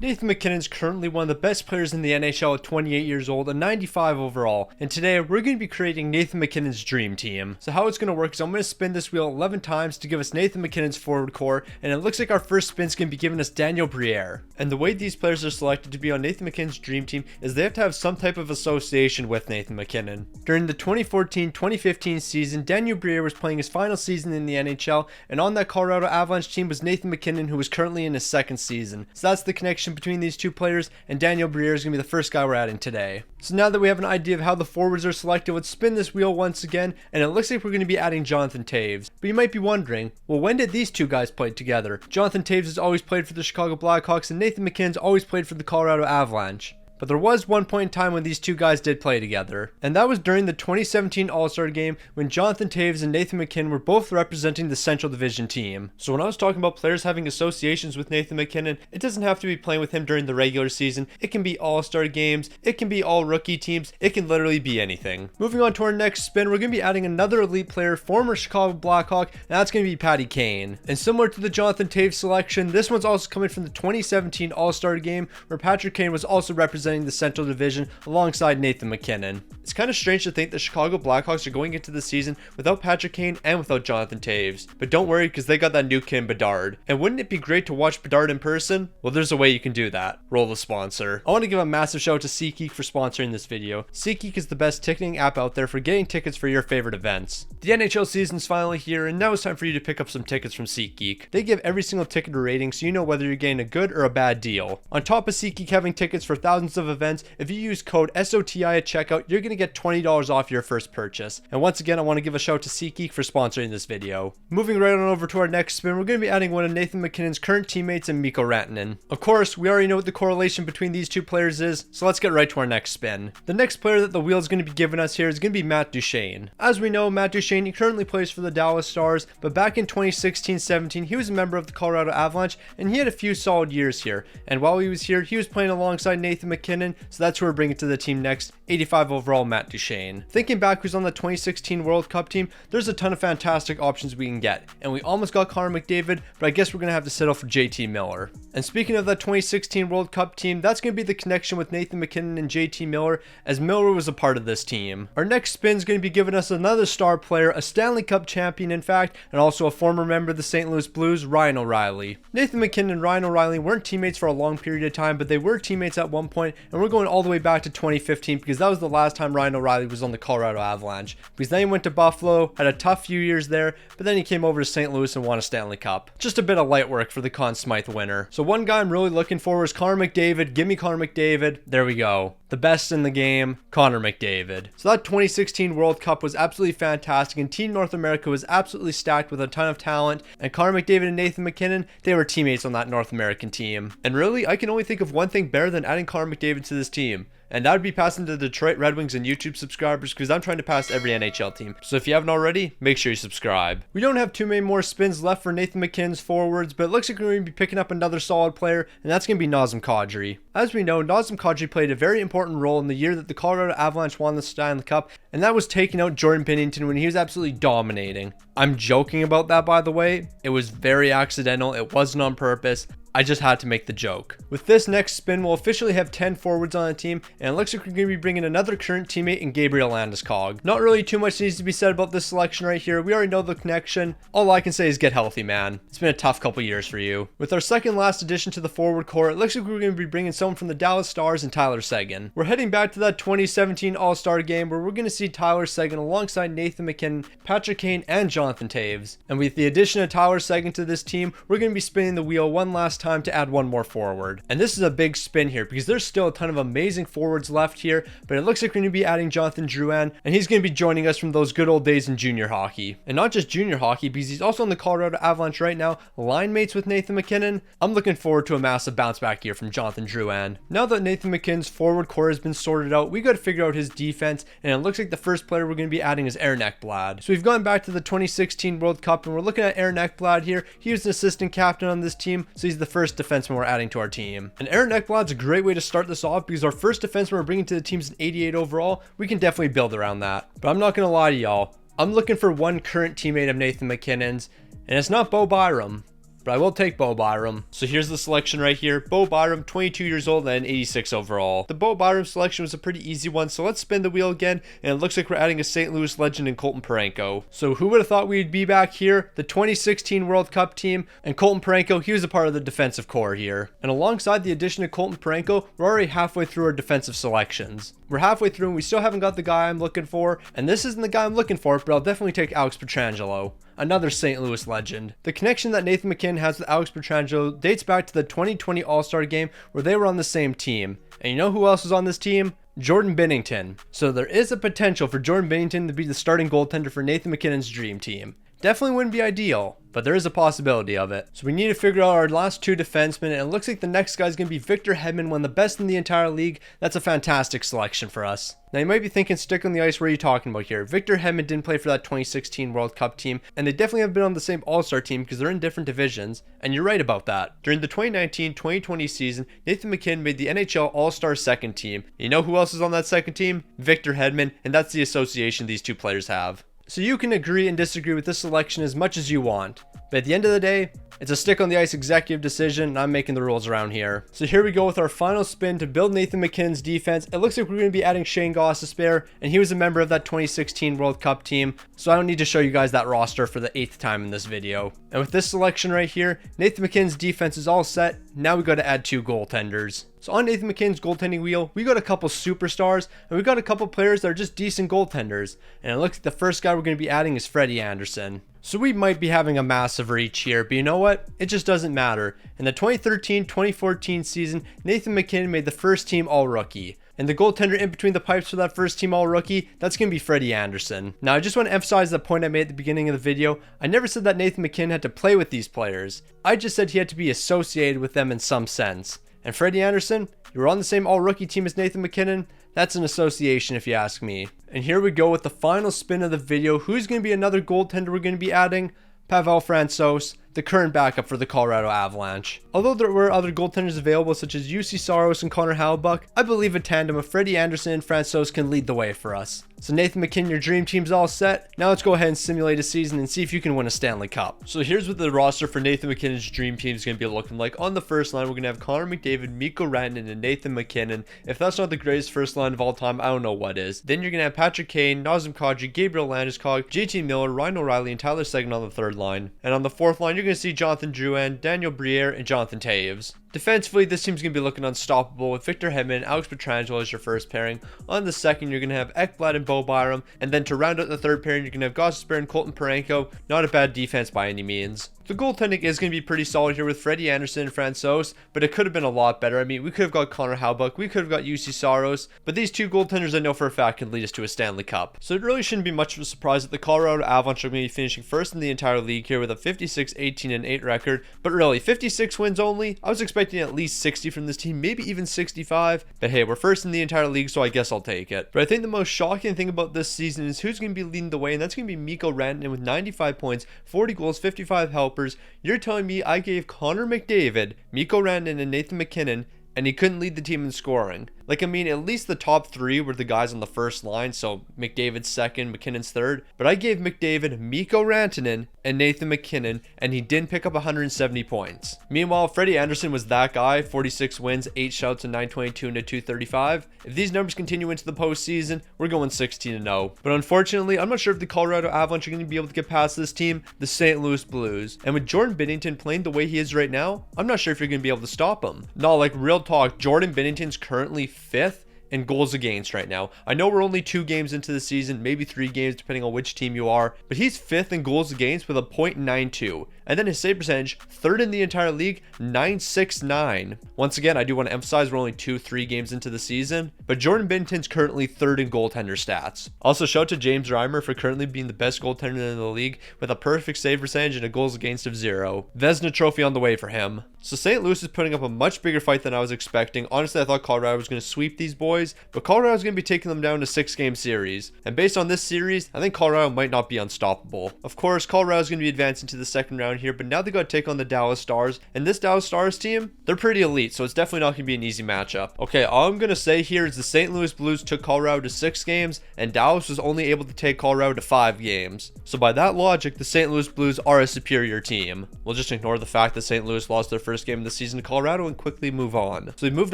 Nathan MacKinnon's currently one of the best players in the NHL at 28 years old and 95 overall, and today we're going to be creating Nathan MacKinnon's dream team. So how it's going to work is I'm going to spin this wheel 11 times to give us Nathan MacKinnon's forward core, and it looks like our first spin's going to be giving us Daniel Briere. And the way these players are selected to be on Nathan MacKinnon's dream team is they have to have some type of association with Nathan MacKinnon. During the 2014-2015 season, Daniel Briere was playing his final season in the NHL, and on that Colorado Avalanche team was Nathan MacKinnon, who was currently in his second season. So that's the connection between these two players, and Daniel Briere is going to be the first guy we're adding today. So now that we have an idea of how the forwards are selected, let's spin this wheel once again, and it looks like we're going to be adding Jonathan Toews. But you might be wondering, well, when did these two guys play together? Jonathan Toews has always played for the Chicago Blackhawks, and Nathan MacKinnon's always played for the Colorado Avalanche. But there was one point in time when these two guys did play together, and that was during the 2017 All-Star Game when Jonathan Toews and Nathan MacKinnon were both representing the Central Division team. So when I was talking about players having associations with Nathan MacKinnon, it doesn't have to be playing with him during the regular season. It can be All-Star games, it can be all rookie teams, it can literally be anything. Moving on to our next spin, we're going to be adding another elite player, former Chicago Blackhawk, and that's going to be Patty Kane. And similar to the Jonathan Toews selection, this one's also coming from the 2017 All-Star Game where Patrick Kane was also representing the Central Division alongside Nathan MacKinnon. It's kind of strange to think the Chicago Blackhawks are going into the season without Patrick Kane and without Jonathan Toews. But don't worry, because they got that new kid Bedard. And wouldn't it be great to watch Bedard in person? Well, there's a way you can do that. Roll the sponsor. I want to give a massive shout out to SeatGeek for sponsoring this video. SeatGeek is the best ticketing app out there for getting tickets for your favorite events. The NHL season's finally here, and now it's time for you to pick up some tickets from SeatGeek. They give every single ticket a rating, so you know whether you're getting a good or a bad deal. On top of SeatGeek having tickets for thousands of events, if you use code SOTI at checkout, you're going to get $20 off your first purchase. And once again, I want to give a shout out to SeatGeek for sponsoring this video. Moving right on over to our next spin, we're going to be adding one of Nathan MacKinnon's current teammates in Mikko Rantanen. Of course, we already know what the correlation between these two players is, so let's get right to our next spin. The next player that the wheel is going to be giving us here is going to be Matt Duchene. As we know, Matt Duchene, he currently plays for the Dallas Stars, but back in 2016-17, he was a member of the Colorado Avalanche, and he had a few solid years here. And while he was here, he was playing alongside Nathan MacKinnon, so that's who we're bringing to the team next, 85 overall Matt Duchene. Thinking back who's on the 2016 World Cup team, there's a ton of fantastic options we can get, and we almost got Connor McDavid, but I guess we're going to have to settle for JT Miller. And speaking of that 2016 World Cup team, that's going to be the connection with Nathan MacKinnon and JT Miller, as Miller was a part of this team. Our next spin is going to be giving us another star player, a Stanley Cup champion in fact, and also a former member of the St. Louis Blues, Ryan O'Reilly. Nathan MacKinnon and Ryan O'Reilly weren't teammates for a long period of time, but they were teammates at one point, and we're going all the way back to 2015 because that was the last time Ryan O'Reilly was on the Colorado Avalanche. Because then he went to Buffalo, had a tough few years there, but then he came over to St. Louis and won a Stanley Cup. Just a bit of light work for the Conn Smythe winner. So one guy I'm really looking for is Connor McDavid. Give me Connor McDavid. There we go. The best in the game, Connor McDavid. So that 2016 World Cup was absolutely fantastic, and Team North America was absolutely stacked with a ton of talent, and Connor McDavid and Nathan MacKinnon, they were teammates on that North American team. And really, I can only think of one thing better than adding Connor McDavid to this team. And that would be passing the Detroit Red Wings and YouTube subscribers, because I'm trying to pass every NHL team. So if you haven't already, make sure you subscribe. We don't have too many more spins left for Nathan MacKinnon's forwards, but it looks like we're going to be picking up another solid player, and that's going to be Nazem Kadri. As we know, Nazem Kadri played a very important role in the year that the Colorado Avalanche won the Stanley Cup, and that was taking out Jordan Binnington when he was absolutely dominating. I'm joking about that, by the way. It was very accidental. It wasn't on purpose. I just had to make the joke. With this next spin, we'll officially have 10 forwards on the team, and it looks like we're going to be bringing another current teammate in Gabriel Landeskog. Not really too much needs to be said about this selection right here. We already know the connection. All I can say is get healthy, man. It's been a tough couple years for you. With our second last addition to the forward core, it looks like we're going to be bringing someone from the Dallas Stars and Tyler Seguin. We're heading back to that 2017 All-Star game where we're going to see Tyler Seguin alongside Nathan MacKinnon, Patrick Kane, and Jonathan Toews. And with the addition of Tyler Seguin to this team, we're going to be spinning the wheel one last time to add one more forward. And this is a big spin here because there's still a ton of amazing forwards left here, but it looks like we're going to be adding Jonathan Drouin, and he's going to be joining us from those good old days in junior hockey. And not just junior hockey, because he's also on the Colorado Avalanche right now, line mates with Nathan MacKinnon. I'm looking forward to a massive bounce back here from Jonathan Drouin. Now that Nathan MacKinnon's forward core has been sorted out, we got to figure out his defense, and it looks like the first player we're going to be adding is Aaron Ekblad. So we've gone back to the 2016 World Cup, and we're looking at Aaron Ekblad here. He was an assistant captain on this team, so he's the first defenseman we're adding to our team. And Aaron Ekblad's a great way to start this off because our first defenseman we're bringing to the team's an 88 overall. We can definitely build around that. But I'm not going to lie to y'all. I'm looking for one current teammate of Nathan MacKinnon's, and it's not Bo Byram. but I will take Bo Byram. So here's the selection right here. Bo Byram, 22 years old and 86 overall. The Bo Byram selection was a pretty easy one, so let's spin the wheel again, and it looks like we're adding a St. Louis legend in Colton Parayko. So who would have thought we'd be back here? The 2016 World Cup team, and Colton Parayko, he was a part of the defensive core here. And alongside the addition of Colton Parayko, we're already halfway through our defensive selections. We're halfway through and we still haven't got the guy I'm looking for, and this isn't the guy I'm looking for, but I'll definitely take Alex Pietrangelo, another St. Louis legend. The connection that Nathan MacKinnon has with Alex Pietrangelo dates back to the 2020 All-Star game where they were on the same team. And you know who else was on this team? Jordan Binnington. So there is a potential for Jordan Binnington to be the starting goaltender for Nathan MacKinnon's dream team. Definitely wouldn't be ideal, but there is a possibility of it. So we need to figure out our last two defensemen, and it looks like the next guy is going to be Victor Hedman, one of the best in the entire league. That's a fantastic selection for us. Now you might be thinking, stick on the ice, what are you talking about here? Victor Hedman didn't play for that 2016 World Cup team, and they definitely have been on the same All-Star team because they're in different divisions, and you're right about that. During the 2019-2020 season, Nathan MacKinnon made the NHL All-Star second team. You know who else is on that second team? Victor Hedman, and that's the association these two players have. So you can agree and disagree with this selection as much as you want, but at the end of the day, it's a stick on the ice executive decision, and I'm making the rules around here. So here we go with our final spin to build Nathan MacKinnon's defense. It looks like we're going to be adding Shane Gostisbehere, and he was a member of that 2016 World Cup team, so I don't need to show you guys that roster for the 8th time in this video. And with this selection right here, Nathan MacKinnon's defense is all set. Now we got to add 2 goaltenders. So on Nathan MacKinnon's goaltending wheel, we got a couple superstars, and we got a couple players that are just decent goaltenders. And it looks like the first guy we're going to be adding is Freddie Andersen. So we might be having a massive reach here, but you know what? It just doesn't matter. In the 2013-2014 season, Nathan MacKinnon made the first team All-Rookie. And the goaltender in between the pipes for that first team All-Rookie, that's going to be Freddie Andersen. Now, I just want to emphasize the point I made at the beginning of the video. I never said that Nathan MacKinnon had to play with these players. I just said he had to be associated with them in some sense. And Freddie Andersen, you were on the same All-Rookie team as Nathan MacKinnon. That's an association if you ask me. And here we go with the final spin of the video. Who's going to be another goaltender we're going to be adding? Pavel Francouz, the current backup for the Colorado Avalanche. Although there were other goaltenders available such as UC Saros and Connor Hellebuyck, I believe a tandem of Freddie Andersen and Francouz can lead the way for us. So Nathan MacKinnon, your dream team's all set. Now let's go ahead and simulate a season and see if you can win a Stanley Cup. So here's what the roster for Nathan MacKinnon's dream team is going to be looking like. On the first line, we're going to have Connor McDavid, Mikko Rantanen, and Nathan MacKinnon. If that's not the greatest first line of all time, I don't know what is. Then you're going to have Patrick Kane, Nazem Kadri, Gabriel Landeskog, JT Miller, Ryan O'Reilly, and Tyler Seguin on the third line. And on the fourth line, you're going to see Jonathan Drouin, Daniel Briere, and Jonathan Toews. Defensively, this team's going to be looking unstoppable with Victor Hedman and Alex Pietrangelo as your first pairing. On the second, you're going to have Ekblad and Bo Byram. And then to round out the third pairing, you're going to have Gostisbehere and Colton Parayko. Not a bad defense by any means. The goaltending is going to be pretty solid here with Freddie Andersen and Francouz, but it could have been a lot better. I mean, we could have got Connor Hellebuyck, we could have got UC Saros, but these two goaltenders I know for a fact can lead us to a Stanley Cup. So it really shouldn't be much of a surprise that the Colorado Avalanche are going to be finishing first in the entire league here with a 56-18-8 record, but really 56 wins only. I was expecting at least 60 from this team, maybe even 65, but hey, we're first in the entire league, so I guess I'll take it. But I think the most shocking thing about this season is who's going to be leading the way, and that's going to be Mikko Rantanen with 95 points, 40 goals, 55 helpers. You're telling me I gave Connor McDavid, Mikko Rantanen, and Nathan MacKinnon, and he couldn't lead the team in scoring? Like, I mean, at least the top 3 were the guys on the first line, so McDavid's second, McKinnon's third. But I gave McDavid, Mikko Rantanen, and Nathan MacKinnon, and he didn't pick up 170 points. Meanwhile, Freddie Andersen was that guy, 46 wins, 8 shouts, and 922 and a 235. If these numbers continue into the postseason, we're going 16-0. But unfortunately, I'm not sure if the Colorado Avalanche are going to be able to get past this team, the St. Louis Blues. And with Jordan Binnington playing the way he is right now, I'm not sure if you're going to be able to stop him. No, like, real talk, Jordan Binnington's currently 5th in goals against right now. I know we're only 2 games into the season, maybe 3 games depending on which team you are, but he's 5th in goals against with a .92. And then his save percentage, 3rd in the entire league, .969. Once again, I do want to emphasize we're only 2-3 games into the season, but Jordan Binnington's currently 3rd in goaltender stats. Also, shout out to James Reimer for currently being the best goaltender in the league with a perfect save percentage and a goals against of 0. Vezina trophy on the way for him. So St. Louis is putting up a much bigger fight than I was expecting. Honestly, I thought Colorado was going to sweep these boys, but Colorado is going to be taking them down to 6-game series. And based on this series, I think Colorado might not be unstoppable. Of course, Colorado is going to be advancing to the second round round here, but now they got to take on the Dallas Stars, and this Dallas Stars team, they're pretty elite, so it's definitely not going to be an easy matchup. Okay, all I'm going to say here is the St. Louis Blues took Colorado to 6 games, and Dallas was only able to take Colorado to 5 games. So by that logic, the St. Louis Blues are a superior team. We'll just ignore the fact that St. Louis lost their first game of the season to Colorado and quickly move on. So we moved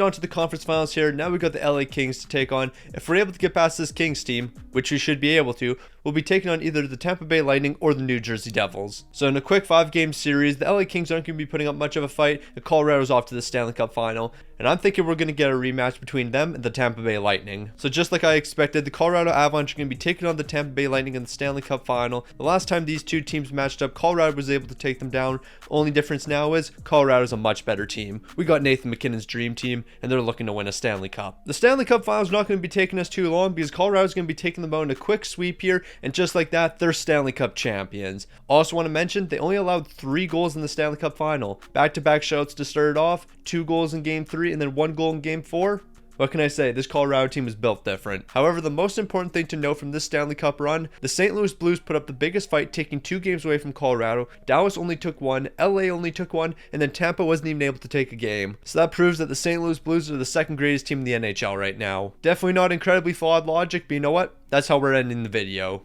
on to the conference finals here. Now we got the LA Kings to take on. If we're able to get past this Kings team, which we should be able to, we'll be taking on either the Tampa Bay Lightning or the New Jersey Devils. So in a quick 5-game series, the LA Kings aren't going to be putting up much of a fight, and Colorado's off to the Stanley Cup final, and I'm thinking we're going to get a rematch between them and the Tampa Bay Lightning. So just like I expected, the Colorado Avalanche are going to be taking on the Tampa Bay Lightning in the Stanley Cup final. The last time these two teams matched up, Colorado was able to take them down. Only difference now is Colorado's a much better team. We got Nathan MacKinnon's dream team, and they're looking to win a Stanley Cup. The Stanley Cup final is not going to be taking us too long because Colorado's going to be taking them out in a quick sweep here, and just like that, they're Stanley Cup champions. Also want to mention, they only allowed 3 goals in the Stanley Cup final. Back-to-back shouts to start it off, 2 goals in Game 3, and then 1 goal in Game 4. What can I say? This Colorado team is built different. However, the most important thing to know from this Stanley Cup run, the St. Louis Blues put up the biggest fight, taking 2 games away from Colorado. Dallas only took 1, LA only took 1, and then Tampa wasn't even able to take a game. So that proves that the St. Louis Blues are the second greatest team in the NHL right now. Definitely not incredibly flawed logic, but you know what? That's how we're ending the video.